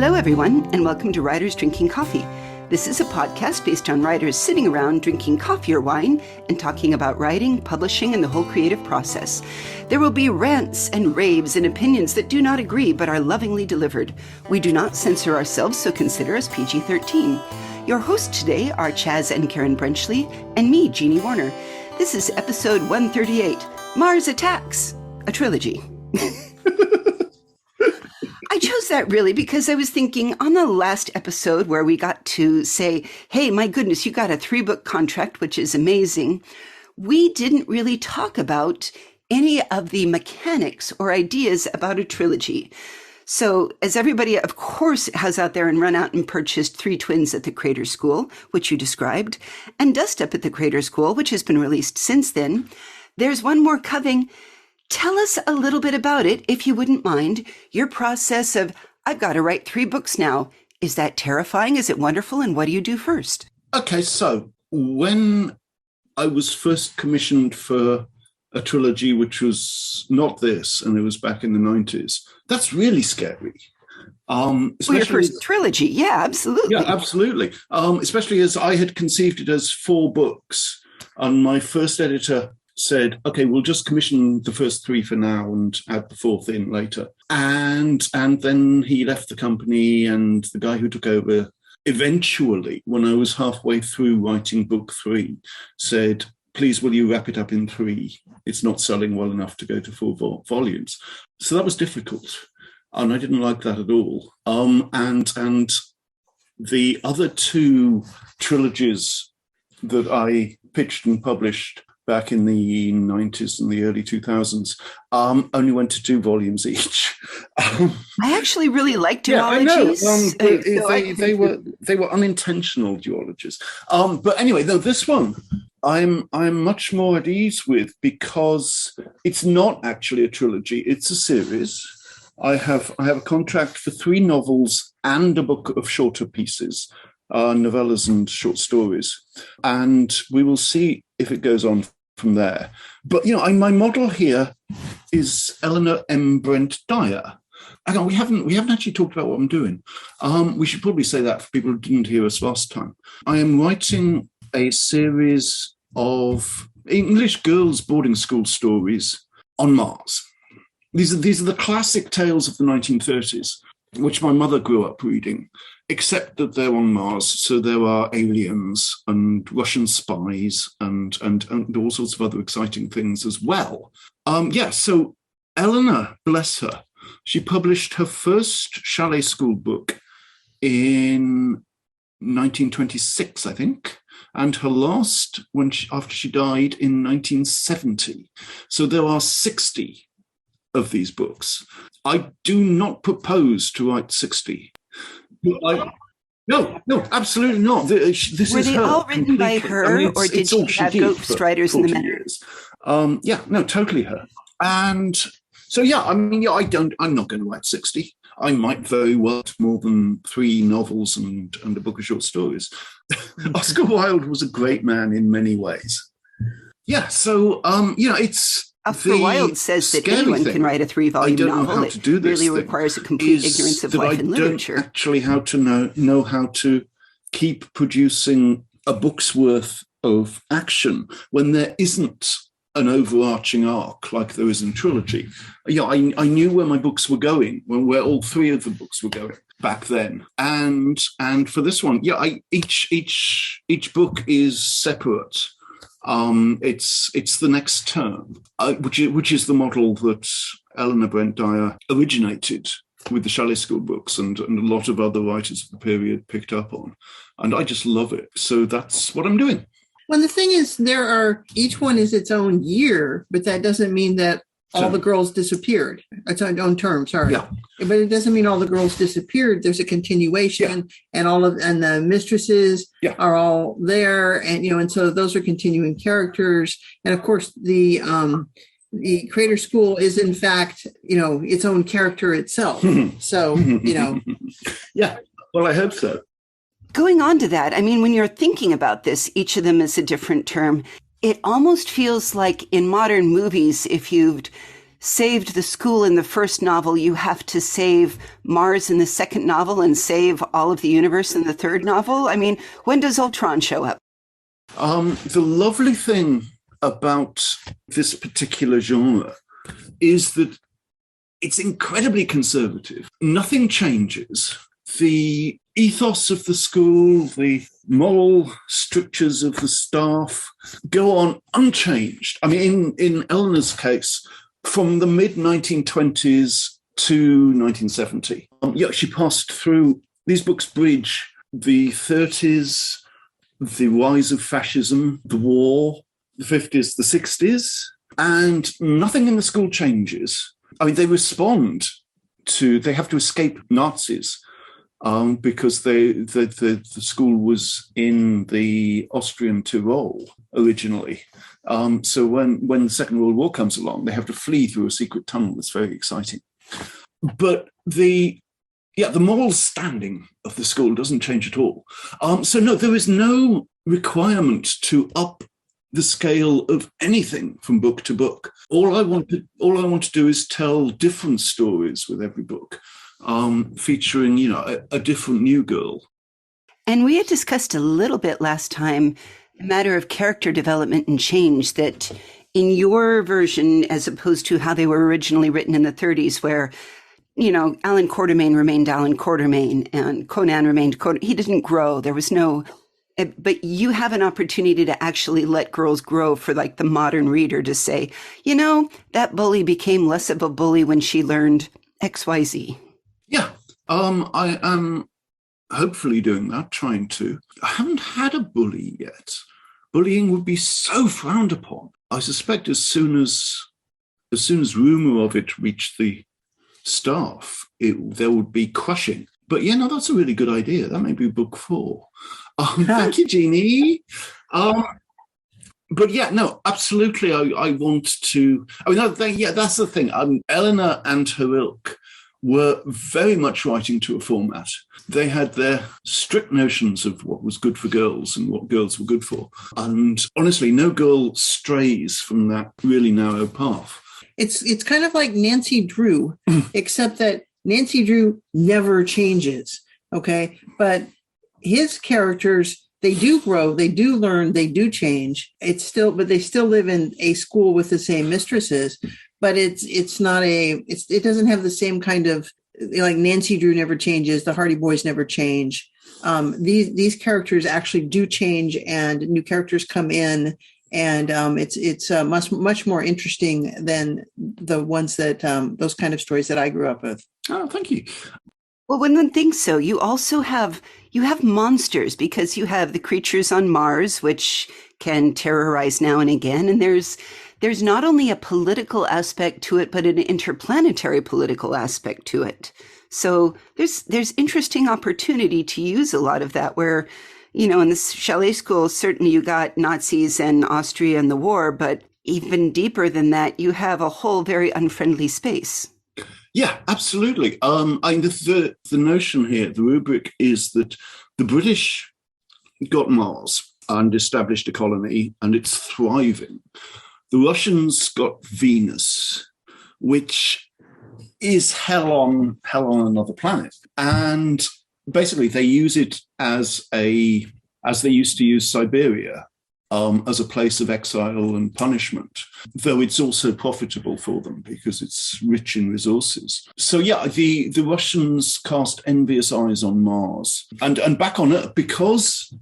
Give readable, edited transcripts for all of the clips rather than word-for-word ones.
Hello, everyone, and welcome to Writers Drinking Coffee. This is a podcast based on writers sitting around drinking coffee or wine and talking about writing, publishing, and the whole creative process. There will be rants and raves and opinions that do not agree but are lovingly delivered. We do not censor ourselves, so consider us PG-13. Your hosts today are Chaz and Karen Brenchley, and me, Jeannie Warner. This is episode 138, Mars Attacks, a trilogy. I chose that really because I was thinking on the last episode where we got to say, hey, my goodness, you got a 3-book contract, which is amazing. We didn't really talk about any of the mechanics or ideas about a trilogy. So as everybody, of course, has out there and run out and purchased 3 Twins at the Creator School, which you described, and Dust Up at the Creator School, which has been released since then, there's one more coming. Tell us a little bit about it, if you wouldn't mind, your process of, I've got to write 3 books now. Is that terrifying? Is it wonderful? And what do you do first? Okay, so when I was first commissioned for a trilogy, which was not this, and it was back in the 90s, that's really scary. Your first trilogy, yeah, absolutely. Yeah, absolutely. Especially as I had conceived it as 4 books, and my first editor said, okay, we'll just commission the first 3 for now and add the 4th in later. And then he left the company, and the guy who took over eventually, when I was halfway through writing book 3, said, please, will you wrap it up in 3? It's not selling well enough to go to 4 volumes. So that was difficult, and I didn't like that at all. And the other 2 trilogies that I pitched and published back in the 90s and the early 2000s, only went to 2 volumes each. I actually really like duologies. Yeah, I know. They were unintentional duologies. But anyway, though this one, I'm much more at ease with, because it's not actually a trilogy; it's a series. I have a contract for 3 novels and a book of shorter pieces, novellas and short stories, and we will see if it goes on from there. But my model here is Eleanor M. Brent Dyer. Hang on, we haven't actually talked about what I'm doing. We should probably say that for people who didn't hear us last time. I am writing a series of English girls' boarding school stories on Mars. These are the classic tales of the 1930s, which my mother grew up reading, except that they're on Mars, so there are aliens and Russian spies and all sorts of other exciting things as well. So Eleanor, bless her, she published her first Chalet School book in 1926, I think, and her last after she died in 1970. So there are 60 of these books. I do not propose to write 60. No, absolutely not. This Were is they her, all written by her, or did she have ghostwriters in the matter? Totally her. And so, I'm not going to write 60. I might very well write more than 3 novels and a book of short stories. Oscar Wilde was a great man in many ways. Yeah, so, it's... Oscar Wilde says that anyone can write a 3-volume novel. It really requires a complete ignorance of life and literature. I don't actually know how to keep producing a book's worth of action when there isn't an overarching arc like there is in Trilogy. I knew where my books were going, where all 3 of the books were going back then. And for this one, each book is separate. It's the next term, which is the model that Eleanor Brent Dyer originated with the Chalet School books, and a lot of other writers of the period picked up on. And I just love it. So that's what I'm doing. Well, the thing is, each one is its own year, but that doesn't mean that all the girls disappeared. It's on own term, sorry. Yeah. But it doesn't mean all the girls disappeared. There's a continuation, and the mistresses are all there, and so those are continuing characters. And of course, the Creator School is in fact, its own character itself. So, Yeah. Well, I hope so. Going on to that, when you're thinking about this, each of them is a different term. It almost feels like in modern movies, if you've saved the school in the first novel, you have to save Mars in the second novel and save all of the universe in the third novel? I mean, when does Ultron show up? The lovely thing about this particular genre is that it's incredibly conservative. Nothing changes. The ethos of the school, the moral strictures of the staff go on unchanged. I mean, in Eleanor's case, from the mid-1920s to 1970, she passed through, these books bridge the 30s, the rise of fascism, the war, the 50s, the 60s, and nothing in the school changes. I mean, they have to escape Nazis because the school was in the Austrian Tyrol originally. So when the Second World War comes along, they have to flee through a secret tunnel. That's very exciting. But the moral standing of the school doesn't change at all. So no, there is no requirement to up the scale of anything from book to book. All I want to do is tell different stories with every book, featuring, a different new girl. And we had discussed a little bit last time the matter of character development and change, that in your version, as opposed to how they were originally written in the 30s, where Alan Quatermain remained Alan Quatermain and Conan remained Conan. He didn't grow. There was no, but you have an opportunity to actually let girls grow for like the modern reader to say, that bully became less of a bully when she learned XYZ. Yeah. I am hopefully doing that, trying to. I haven't had a bully yet. Bullying would be so frowned upon. I suspect as soon as rumor of it reached the staff, there would be crushing. But that's a really good idea. That may be book 4. Thank you, Jeannie. But absolutely. I want to. I mean, that's the thing. Eleanor and her ilk were very much writing to a format. They had their strict notions of what was good for girls and what girls were good for. And honestly, no girl strays from that really narrow path. It's kind of like Nancy Drew, except that Nancy Drew never changes, okay? But his characters, they do grow, they do learn, they do change. But they still live in a school with the same mistresses. But it doesn't have the same kind of, like Nancy Drew never changes, the Hardy Boys never change. These characters actually do change, and new characters come in. And it's much more interesting than the ones that those kind of stories that I grew up with. Oh, thank you. Well, one thinks so. You also have monsters, because you have the creatures on Mars, which can terrorize now and again. And there's not only a political aspect to it, but an interplanetary political aspect to it. So there's interesting opportunity to use a lot of that, where in the chalet school, certainly you got Nazis and Austria and the war, but even deeper than that, you have a whole very unfriendly space. Yeah, absolutely. The notion here, the rubric, is that the British got Mars and established a colony, and it's thriving. The Russians got Venus, which is hell on another planet. And basically, they use it as they used to use Siberia, as a place of exile and punishment, though it's also profitable for them because it's rich in resources. So the Russians cast envious eyes on Mars and back on Earth, because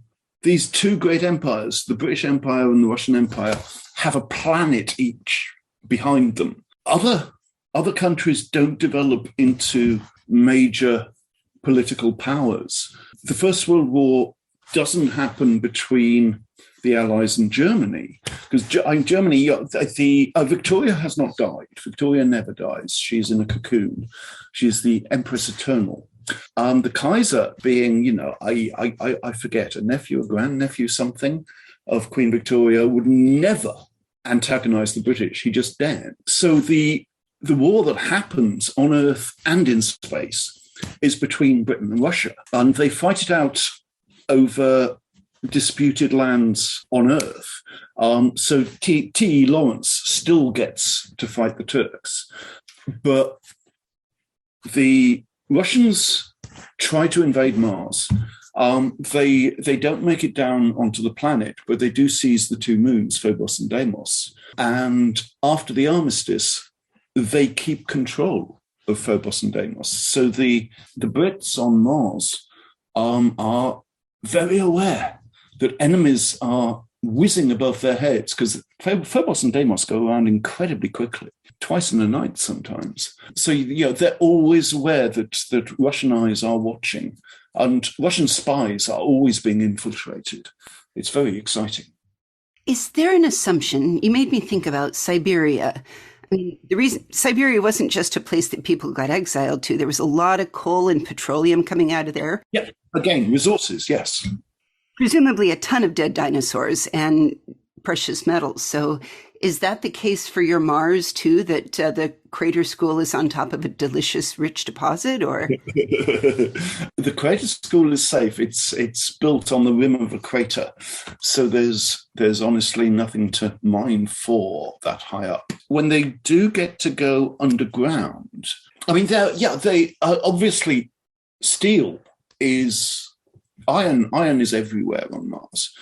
these two great empires, the British Empire and the Russian Empire, have a planet each behind them. Other countries don't develop into major political powers. The First World War doesn't happen between the Allies and Germany, because Germany, Victoria has not died. Victoria never dies. She's in a cocoon. She's the Empress Eternal. The Kaiser being, I forget, a nephew, a grandnephew, something of Queen Victoria, would never antagonize the British. He just daren't. So the war that happens on Earth and in space is between Britain and Russia, and they fight it out over disputed lands on Earth. So T.E. Lawrence still gets to fight the Turks. But the Russians try to invade Mars. They don't make it down onto the planet, but they do seize the two moons, Phobos and Deimos. And after the armistice, they keep control of Phobos and Deimos. So the Brits on Mars are very aware that enemies are whizzing above their heads, because Phobos and Deimos go around incredibly quickly, twice in a night sometimes. So they're always aware that Russian eyes are watching, and Russian spies are always being infiltrated. It's very exciting. Is there an assumption? You made me think about Siberia. I mean, the reason Siberia wasn't just a place that people got exiled to. There was a lot of coal and petroleum coming out of there. Yeah, again, resources, yes. Presumably a ton of dead dinosaurs and precious metals. So is that the case for your Mars too, that the crater school is on top of a delicious, rich deposit? Or the crater school is safe. It's built on the rim of a crater. So there's honestly nothing to mine for that high up. When they do get to go underground, I mean, they obviously steel is... Iron is everywhere on Mars.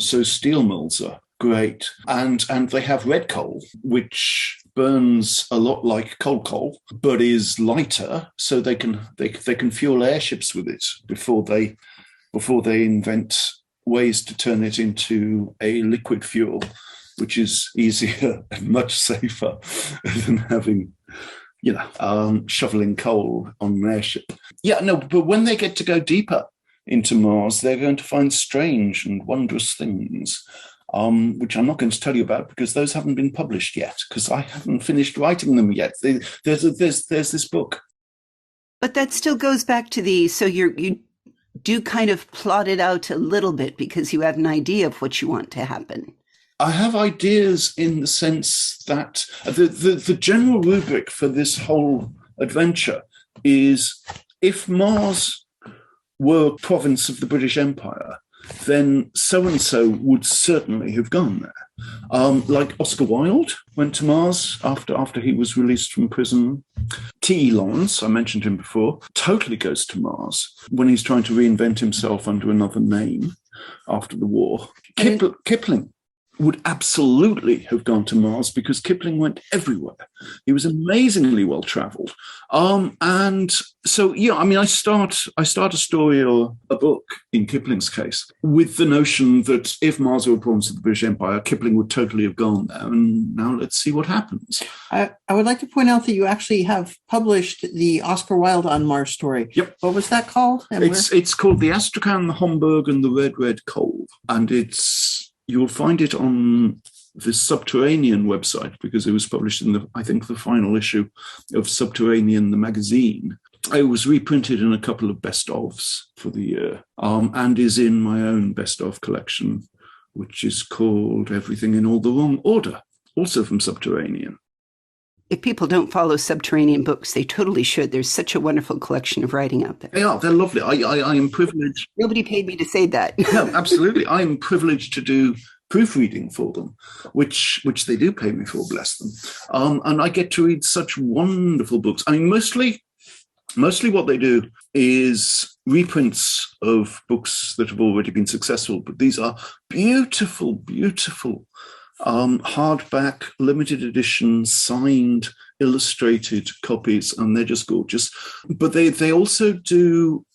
So steel mills are great. And they have red coal, which burns a lot like coal, but is lighter, so they can fuel airships with it before they invent ways to turn it into a liquid fuel, which is easier and much safer than having shoveling coal on an airship. But when they get to go deeper into Mars, they're going to find strange and wondrous things, which I'm not going to tell you about because those haven't been published yet, because I haven't finished writing them yet. There's this book. But that still goes back to so you do kind of plot it out a little bit because you have an idea of what you want to happen. I have ideas in the sense that the general rubric for this whole adventure is, if Mars were a province of the British Empire, then so-and-so would certainly have gone there. Like Oscar Wilde went to Mars after he was released from prison. T.E. Lawrence, I mentioned him before, totally goes to Mars when he's trying to reinvent himself under another name after the war. Kipling would absolutely have gone to Mars because Kipling went everywhere. He was amazingly well-traveled. And so, I start a story or a book, in Kipling's case, with the notion that if Mars were a province of the British Empire, Kipling would totally have gone there. And now let's see what happens. I would like to point out that you actually have published the Oscar Wilde on Mars story. Yep. What was that called? It's called The Astrakhan, the Homburg, and the Red Coal. And you'll find it on the Subterranean website because it was published in the final issue of Subterranean, the magazine. It was reprinted in a couple of best-ofs for the year, and is in my own best-of collection, which is called Everything in All the Wrong Order, also from Subterranean. If people don't follow Subterranean books, they totally should. There's such a wonderful collection of writing out there. They're lovely. I am privileged. Nobody paid me to say that. No, absolutely. I am privileged to do proofreading for them, which they do pay me for, bless them. And I get to read such wonderful books. I mean, mostly what they do is reprints of books that have already been successful, but these are beautiful, beautiful hardback, limited edition, signed, illustrated copies, and they're just gorgeous. But they also do,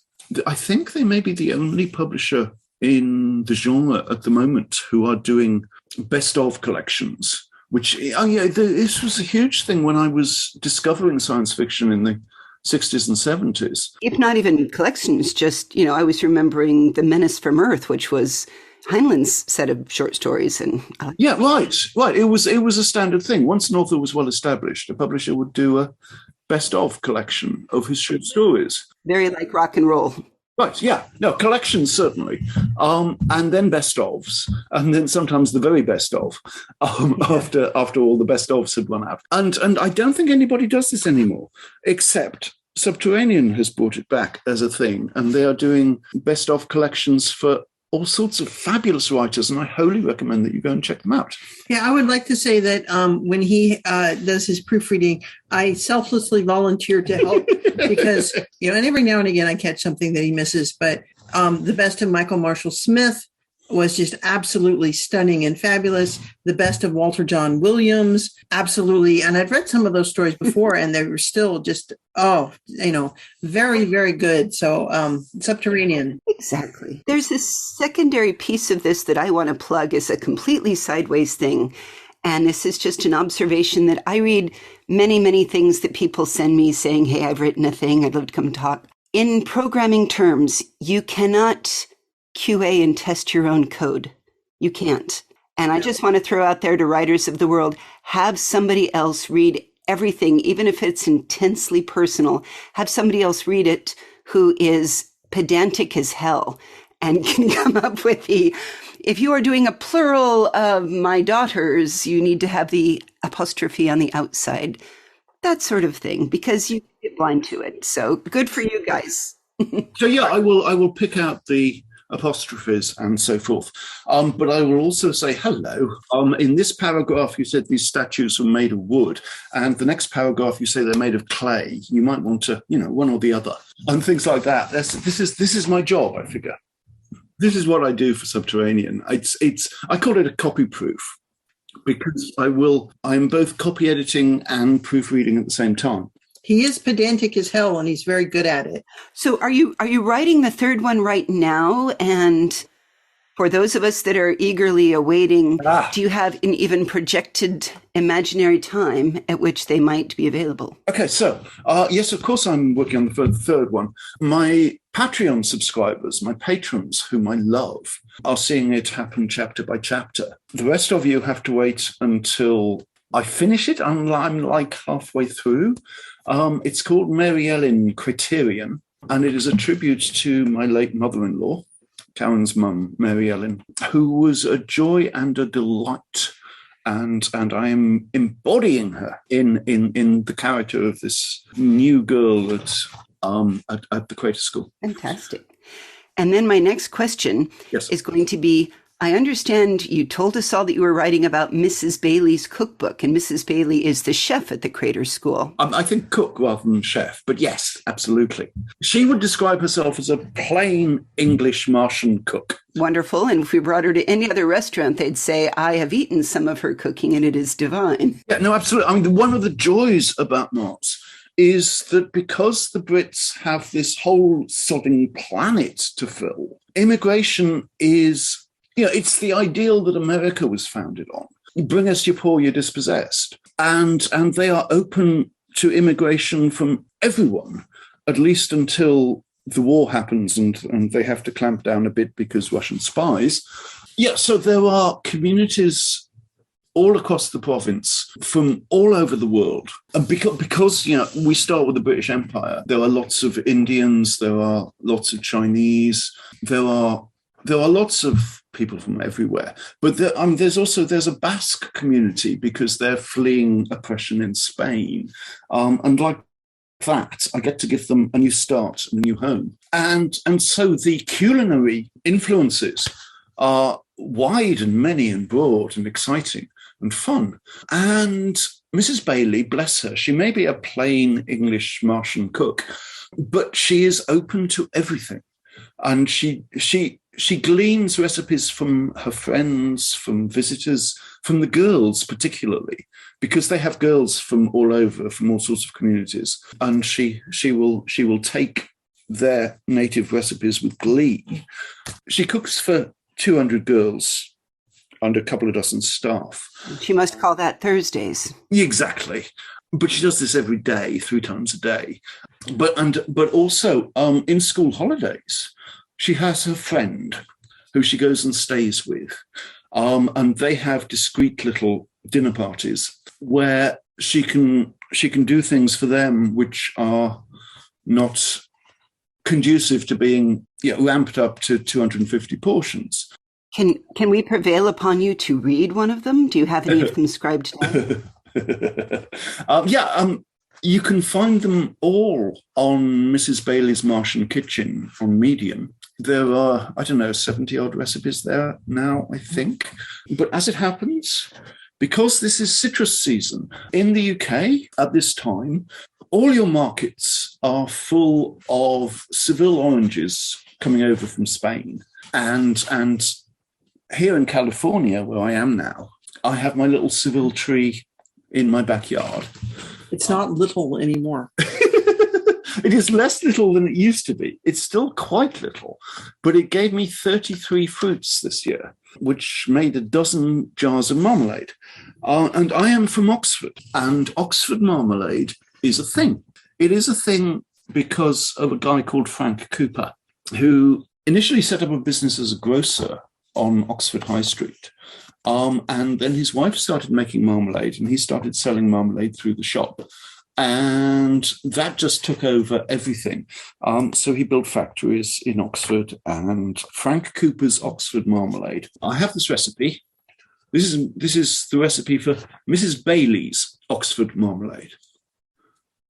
I think they may be the only publisher in the genre at the moment who are doing best of collections, which, this was a huge thing when I was discovering science fiction in the 60s and 70s. If not even collections, just, I was remembering The Menace from Earth, which was Heinlein's set of short stories. And right. It was a standard thing. Once an author was well established, a publisher would do a best of collection of his short stories. Very like rock and roll. Right, yeah. No, collections, certainly. And then best ofs, and then sometimes the very best of, after all the best ofs had run out. And I don't think anybody does this anymore, except Subterranean has brought it back as a thing, and they are doing best of collections for all sorts of fabulous writers, and I wholly recommend that you go and check them out. Yeah, I would like to say that when he does his proofreading, I selflessly volunteer to help because, and every now and again I catch something that he misses. But the best of Michael Marshall Smith was just absolutely stunning and fabulous. The best of Walter John Williams, absolutely. And I've read some of those stories before, and they were still just, very, very good. So Subterranean. Exactly. There's this secondary piece of this that I want to plug as a completely sideways thing. And this is just an observation that I read many, many things that people send me saying, hey, I've written a thing. I'd love to come talk. In programming terms, you cannot QA and test your own code. You can't. And I just want to throw out there to writers of the world, have somebody else read everything, even if it's intensely personal, have somebody else read it who is pedantic as hell and can come up with if you are doing a plural of my daughters, you need to have the apostrophe on the outside, that sort of thing, because you get blind to it. So good for you guys. So yeah, I will pick out the apostrophes and so forth. But I will also say hello. In this paragraph, you said these statues were made of wood, and the next paragraph you say they're made of clay. You might want to, one or the other, and things like that. This is my job. I figure this is what I do for Subterranean. I call it a copy proof because I'm both copy editing and proofreading at the same time. He is pedantic as hell, and he's very good at it. So are you writing the third one right now? And for those of us that are eagerly awaiting, do you have an even projected imaginary time at which they might be available? Okay, so yes, of course I'm working on the third one. My Patreon subscribers, my patrons, whom I love, are seeing it happen chapter by chapter. The rest of you have to wait until I finish it. I'm like halfway through. It's called Mary Ellen Criterion, and it is a tribute to my late mother-in-law, Karen's mum, Mary Ellen, who was a joy and a delight. And I am embodying her in the character of this new girl at the Creator School. Fantastic. And then my next question is going to be, I understand you told us all that you were writing about Mrs. Bailey's cookbook, and Mrs. Bailey is the chef at the Creator School. I think cook rather than chef, but yes, absolutely. She would describe herself as a plain English Martian cook. Wonderful. And if we brought her to any other restaurant, they'd say, I have eaten some of her cooking and it is divine. Yeah, no, absolutely. I mean, one of the joys about Knots is that because the Brits have this whole sodding planet to fill, immigration is... it's the ideal that America was founded on. Bring us your poor, you're dispossessed. And they are open to immigration from everyone, at least until the war happens and they have to clamp down a bit because Russian spies. Yeah, so there are communities all across the province from all over the world. And because we start with the British Empire, there are lots of Indians, there are lots of Chinese, there are lots of people from everywhere, but there's a Basque community because they're fleeing oppression in Spain, and like that, I get to give them a new start and a new home, and so the culinary influences are wide and many and broad and exciting and fun. And Mrs. Bailey, bless her, she may be a plain English Martian cook, but she is open to everything, and she gleans recipes from her friends, from visitors, from the girls particularly, because they have girls from all over, from all sorts of communities, and she will take their native recipes with glee. She cooks for 200 girls and a couple of dozen staff. She must call that Thursdays. Exactly. But she does this every day, 3 times a day. But also in school holidays, she has her friend who she goes and stays with, and they have discreet little dinner parties where she can do things for them which are not conducive to being ramped up to 250 portions. Can we prevail upon you to read one of them? Do you have any of them scribed down? You can find them all on Mrs. Bailey's Martian Kitchen on Medium. There are, I don't know, 70 odd recipes there now, I think. But as it happens, because this is citrus season, in the UK at this time, all your markets are full of Seville oranges coming over from Spain. And here in California, where I am now, I have my little Seville tree in my backyard. It's not little anymore. It is less little than it used to be. It's still quite little, but it gave me 33 fruits this year, which made a dozen jars of marmalade. And I am from Oxford, and Oxford marmalade is a thing. It is a thing because of a guy called Frank Cooper, who initially set up a business as a grocer on Oxford High Street. And then his wife started making marmalade, and he started selling marmalade through the shop. And that just took over everything. So he built factories in Oxford, and Frank Cooper's Oxford marmalade. I have this recipe. This is the recipe for Mrs. Bailey's Oxford marmalade.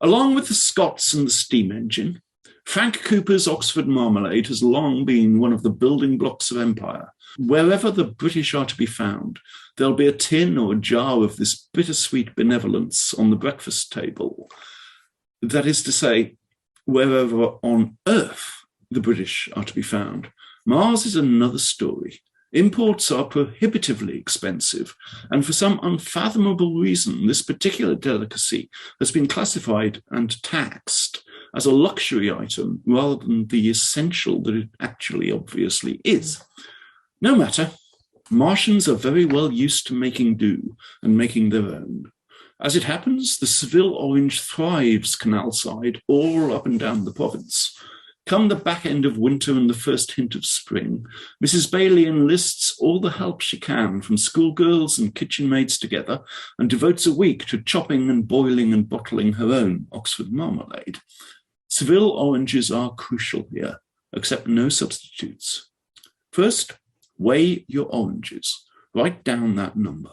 Along with the Scots and the steam engine, Frank Cooper's Oxford marmalade has long been one of the building blocks of empire. Wherever the British are to be found, there'll be a tin or a jar of this bittersweet benevolence on the breakfast table. That is to say, wherever on earth the British are to be found. Mars is another story. Imports are prohibitively expensive, and for some unfathomable reason, this particular delicacy has been classified and taxed as a luxury item rather than the essential that it actually obviously is. No matter, Martians are very well used to making do and making their own. As it happens, the Seville orange thrives canal side all up and down the province. Come the back end of winter and the first hint of spring, Mrs. Bailey enlists all the help she can from schoolgirls and kitchen maids together and devotes a week to chopping and boiling and bottling her own Oxford marmalade. Seville oranges are crucial here, accept no substitutes. First, weigh your oranges. Write down that number.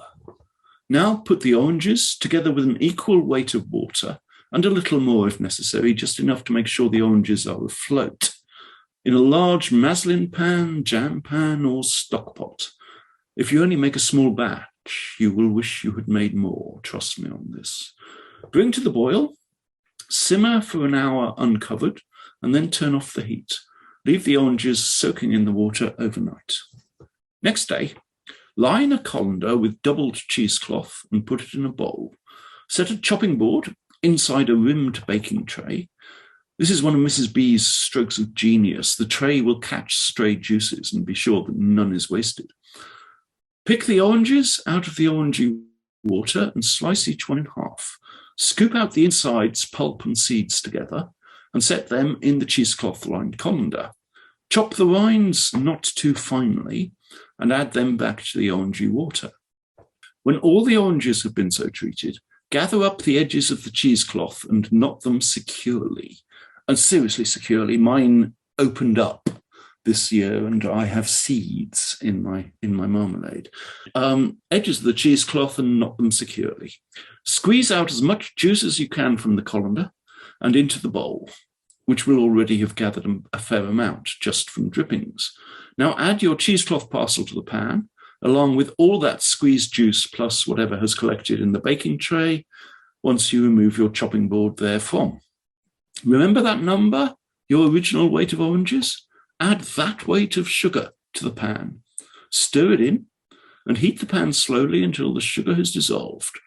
Now put the oranges together with an equal weight of water and a little more if necessary, just enough to make sure the oranges are afloat, in a large muslin pan, jam pan, or stock pot. If you only make a small batch, you will wish you had made more, trust me on this. Bring to the boil, simmer for an hour uncovered, and then turn off the heat. Leave the oranges soaking in the water overnight. Next day, line a colander with doubled cheesecloth and put it in a bowl. Set a chopping board inside a rimmed baking tray. This is one of Mrs. B's strokes of genius. The tray will catch stray juices and be sure that none is wasted. Pick the oranges out of the orangey water and slice each one in half. Scoop out the insides, pulp and seeds together and set them in the cheesecloth-lined colander. Chop the rinds not too finely and add them back to the orangey water. When all the oranges have been so treated, gather up the edges of the cheesecloth and knot them securely. And seriously securely, mine opened up this year and I have seeds in my marmalade. Edges of the cheesecloth and knot them securely. Squeeze out as much juice as you can from the colander and into the bowl, which will already have gathered a fair amount just from drippings. Now add your cheesecloth parcel to the pan, along with all that squeezed juice plus whatever has collected in the baking tray, once you remove your chopping board therefrom. Remember that number, your original weight of oranges? Add that weight of sugar to the pan. Stir it in and heat the pan slowly until the sugar has dissolved.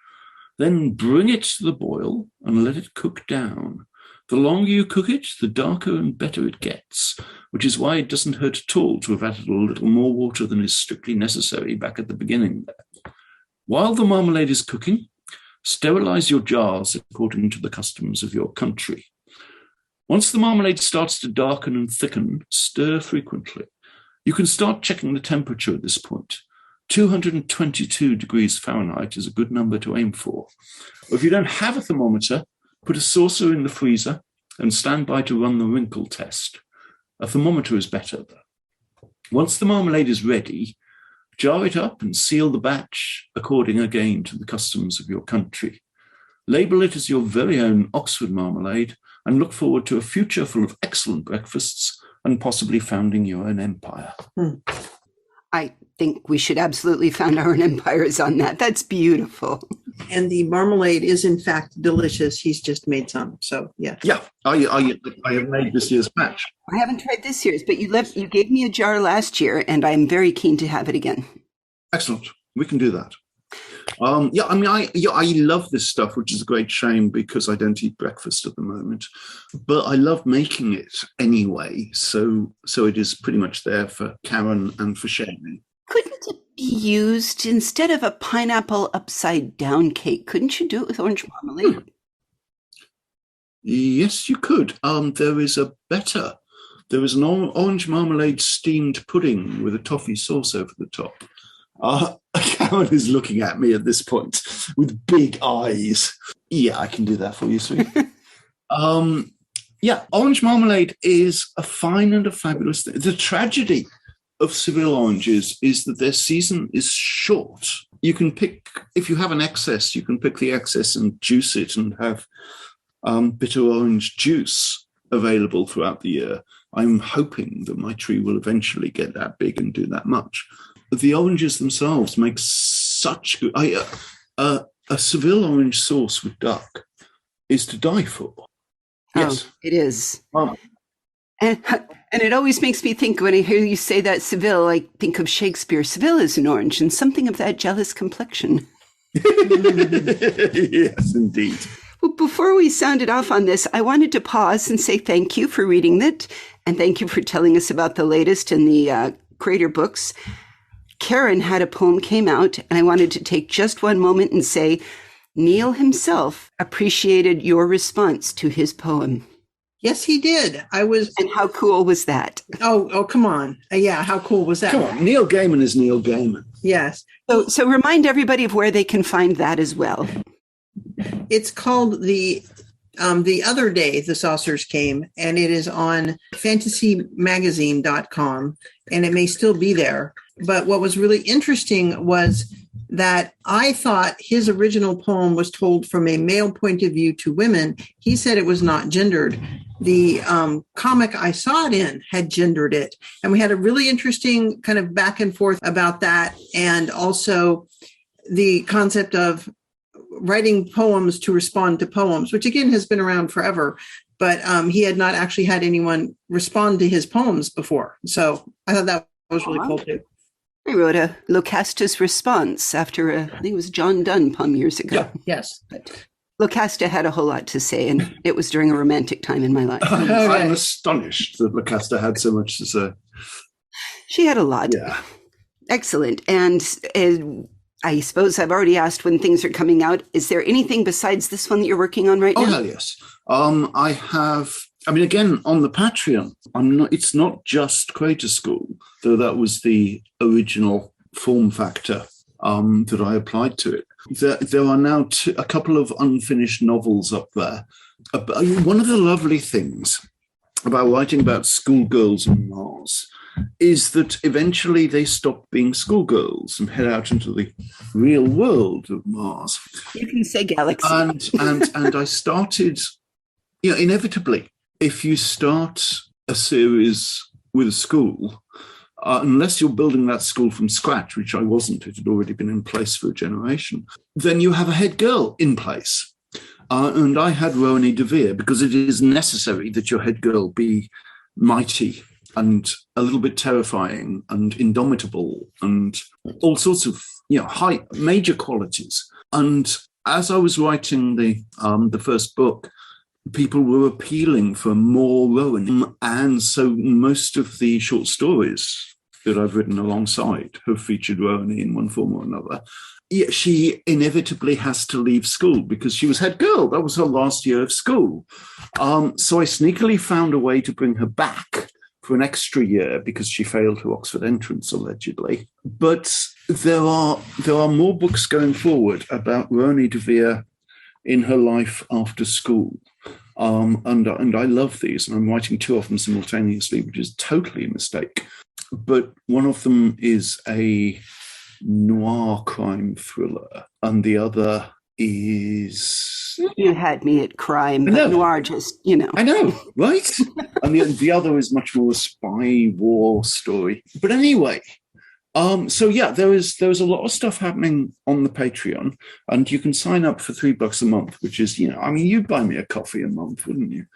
Then bring it to the boil and let it cook down. The longer you cook it, the darker and better it gets, which is why it doesn't hurt at all to have added a little more water than is strictly necessary back at the beginning there. While the marmalade is cooking, sterilize your jars according to the customs of your country. Once the marmalade starts to darken and thicken, stir frequently. You can start checking the temperature at this point. 222 degrees Fahrenheit is a good number to aim for. Or if you don't have a thermometer, put a saucer in the freezer and stand by to run the wrinkle test. A thermometer is better, though. Once the marmalade is ready, jar it up and seal the batch according again to the customs of your country. Label it as your very own Oxford marmalade and look forward to a future full of excellent breakfasts and possibly founding your own empire. I think we should absolutely found our own empires on that. That's beautiful. And the marmalade is, in fact, delicious. He's just made some. So, yeah. Yeah, I have made this year's batch. I haven't tried this year's, but you gave me a jar last year, and I'm very keen to have it again. Excellent. We can do that. I love this stuff, which is a great shame because I don't eat breakfast at the moment. But I love making it anyway, so it is pretty much there for Karen and for sharing. Couldn't it be used instead of a pineapple upside down cake? Couldn't you do it with orange marmalade? Yes, you could. There is an orange marmalade steamed pudding with a toffee sauce over the top. Karen is looking at me at this point with big eyes. Yeah, I can do that for you, sweet. Orange marmalade is a fine and a fabulous thing. The tragedy of Seville oranges is that their season is short. You can pick, if you have an excess, you can pick the excess and juice it and have bitter orange juice available throughout the year. I'm hoping that my tree will eventually get that big and do that much. The oranges themselves make such good. A Seville orange sauce with duck is to die for. Yes, it is. And it always makes me think, when I hear you say that Seville, I think of Shakespeare. Seville is an orange and something of that jealous complexion. Yes, indeed. Well, before we sounded off on this, I wanted to pause and say thank you for reading it. And thank you for telling us about the latest in the Crater books. Karen had a poem came out, and I wanted to take just one moment and say Neil himself appreciated your response to his poem. Yes, he did. And how cool was that? Oh, come on. Yeah, how cool was that? Come on, Neil Gaiman is Neil Gaiman. Yes. So remind everybody of where they can find that as well. It's called The Other Day The Saucers Came, and it is on fantasymagazine.com, and it may still be there. But what was really interesting was that I thought his original poem was told from a male point of view to women. He said it was not gendered. The comic I saw it in had gendered it. And we had a really interesting kind of back and forth about that. And also the concept of writing poems to respond to poems, which again has been around forever. But he had not actually had anyone respond to his poems before. So I thought that was really cool too. I wrote a Locasta's response after I think it was John Donne poem years ago. Yeah. Yes. But Locasta had a whole lot to say, and it was during a romantic time in my life. I'm astonished that Locasta had so much to say. She had a lot. Yeah. Excellent. And I suppose I've already asked when things are coming out. Is there anything besides this one that you're working on right now? Oh, hell yes. I have... again, on the Patreon, it's not just Crater School, though that was the original form factor that I applied to it. There are now a couple of unfinished novels up there. One of the lovely things about writing about schoolgirls on Mars is that eventually they stop being schoolgirls and head out into the real world of Mars. You can say galaxy. And I started, inevitably, if you start a series with a school, unless you're building that school from scratch, which I wasn't, it had already been in place for a generation, then you have a head girl in place. And I had Roanie de Vere because it is necessary that your head girl be mighty and a little bit terrifying and indomitable and all sorts of high major qualities. And as I was writing the first book, people were appealing for more Rowan. And so most of the short stories that I've written alongside have featured Rowan in one form or another. Yeah, she inevitably has to leave school because she was head girl. That was her last year of school. So I sneakily found a way to bring her back for an extra year because she failed her Oxford entrance, allegedly. But there are more books going forward about Roanie de Vere in her life after school. And I love these, and I'm writing two of them simultaneously, which is totally a mistake. But one of them is a noir crime thriller, and the other is... You had me at crime, but noir just, I know, right? And the other is much more a spy war story. But anyway, so yeah, there was a lot of stuff happening on the Patreon, and you can sign up for $3 a month, which is, you'd buy me a coffee a month, wouldn't you?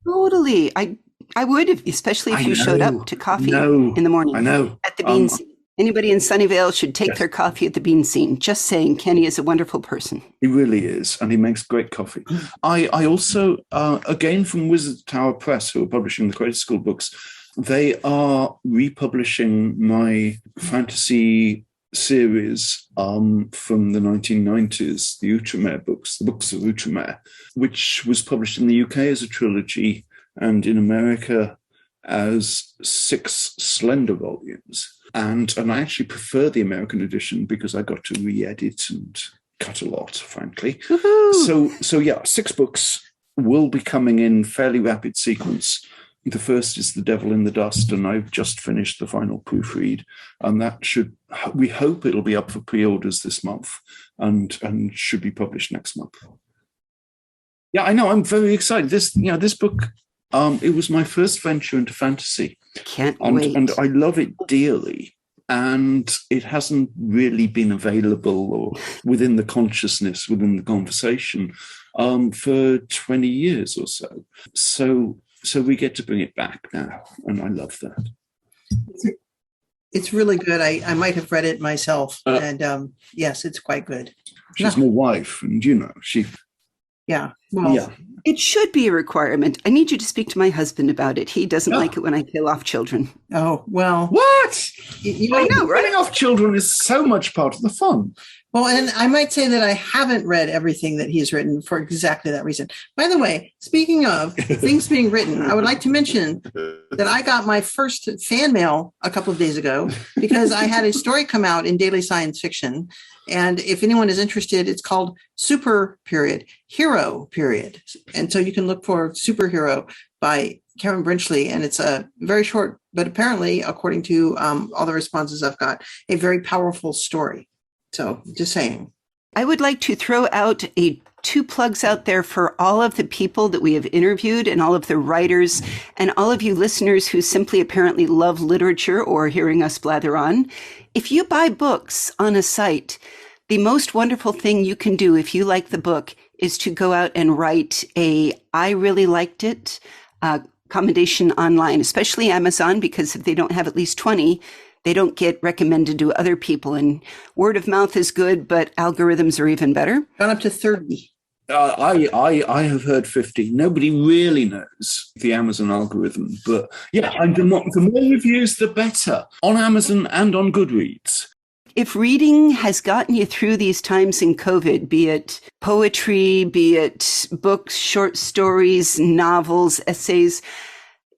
Totally. I would, especially if you showed up to coffee in the morning. I know. At the bean scene. Anybody in Sunnyvale should take their coffee at the bean scene. Just saying, Kenny is a wonderful person. He really is, and he makes great coffee. I also, again from Wizard Tower Press, who are publishing the Creative School books, they are republishing my fantasy series from the 1990s, the Outremer books, the books of Outremer, which was published in the UK as a trilogy and in America as 6 slender volumes. And I actually prefer the American edition because I got to re-edit and cut a lot, frankly. Woo-hoo. So yeah, 6 books will be coming in fairly rapid sequence. The first is The Devil in the Dust, and I've just finished the final proofread. And that we hope it'll be up for pre-orders this month and should be published next month. Yeah, I know, I'm very excited. This book, it was my first venture into fantasy. Can't wait. And I love it dearly. And it hasn't really been available or within the consciousness, within the conversation for 20 years or so. So we get to bring it back now. And I love that. It's really good. I might have read it myself. And yes, it's quite good. She's my wife. And, she... Yeah. Well, yeah. It should be a requirement. I need you to speak to my husband about it. He doesn't like it when I kill off children. Oh, well. What? I know, right? Killing off children is so much part of the fun. Well, and I might say that I haven't read everything that he's written for exactly that reason. By the way, speaking of things being written, I would like to mention that I got my first fan mail a couple of days ago because I had a story come out in Daily Science Fiction. And if anyone is interested, it's called Super Period, Hero Period. And so you can look for Superhero by Karen Brinchley. And it's a very short, but apparently, according to all the responses I've got, a very powerful story. So just saying. I would like to throw out 2 plugs out there for all of the people that we have interviewed and all of the writers and all of you listeners who simply apparently love literature or hearing us blather on. If you buy books on a site, the most wonderful thing you can do if you like the book is to go out and write I really liked it commendation online, especially Amazon, because if they don't have at least 20, they don't get recommended to other people. And word of mouth is good, but algorithms are even better. Gone up to 30. I have heard 50. Nobody really knows the Amazon algorithm, but yeah, and the more reviews, the better on Amazon and on Goodreads. If reading has gotten you through these times in COVID, be it poetry, be it books, short stories, novels, essays,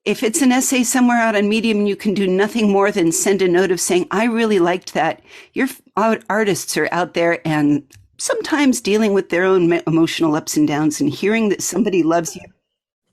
if it's an essay somewhere out on Medium and you can do nothing more than send a note of saying, I really liked that, your artists are out there and sometimes dealing with their own emotional ups and downs, and hearing that somebody loves you,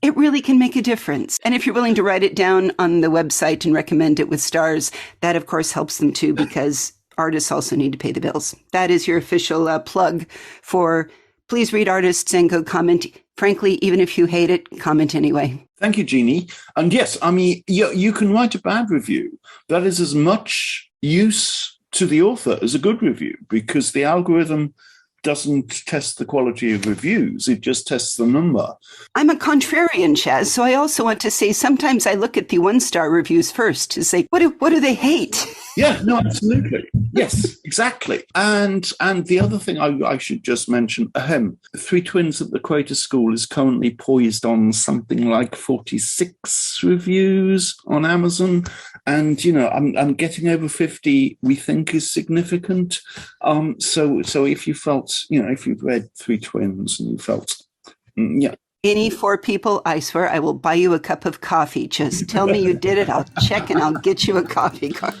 it really can make a difference. And if you're willing to write it down on the website and recommend it with stars, that of course helps them too, because artists also need to pay the bills. That is your official plug for please read artists and go comment. Frankly, even if you hate it, comment anyway. Thank you, Jeannie. And yes, I mean, you can write a bad review. That is as much use to the author as a good review, because the algorithm doesn't test the quality of reviews. It just tests the number. I'm a contrarian, Chaz, so I also want to say sometimes I look at the 1-star reviews first to say, what do they hate? Yeah, no, absolutely. Yes, exactly. And the other thing I should just mention, Three Twins at the Creator School is currently poised on something like 46 reviews on Amazon. And, I'm getting over 50, we think is significant. So if you felt, if you've read Three Twins and you felt, yeah. Any 4 people, I swear I will buy you a cup of coffee. Just tell me you did it. I'll check and I'll get you a coffee card.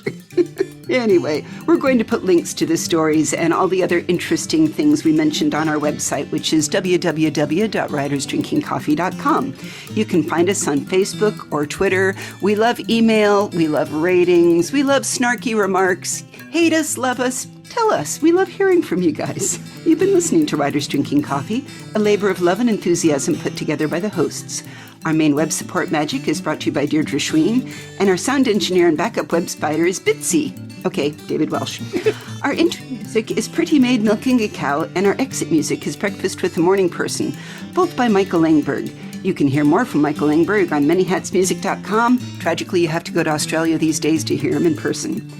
Anyway, we're going to put links to the stories and all the other interesting things we mentioned on our website, which is www.writersdrinkingcoffee.com. You can find us on Facebook or Twitter. We love email. We love ratings. We love snarky remarks. Hate us, love us, tell us. We love hearing from you guys. You've been listening to Writers Drinking Coffee, a labor of love and enthusiasm put together by the hosts. Our main web support magic is brought to you by Deirdre Schween, and our sound engineer and backup web spider is Bitsy. Okay, David Welsh. Our intro music is Pretty Maid Milking a Cow, and our exit music is Breakfast with the Morning Person, both by Michael Langberg. You can hear more from Michael Langberg on manyhatsmusic.com. Tragically, you have to go to Australia these days to hear him in person.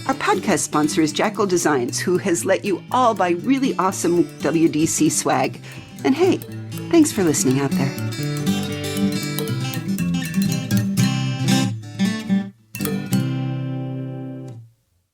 Our podcast sponsor is Jackal Designs, who has let you all buy really awesome WDC swag. And hey, thanks for listening out there.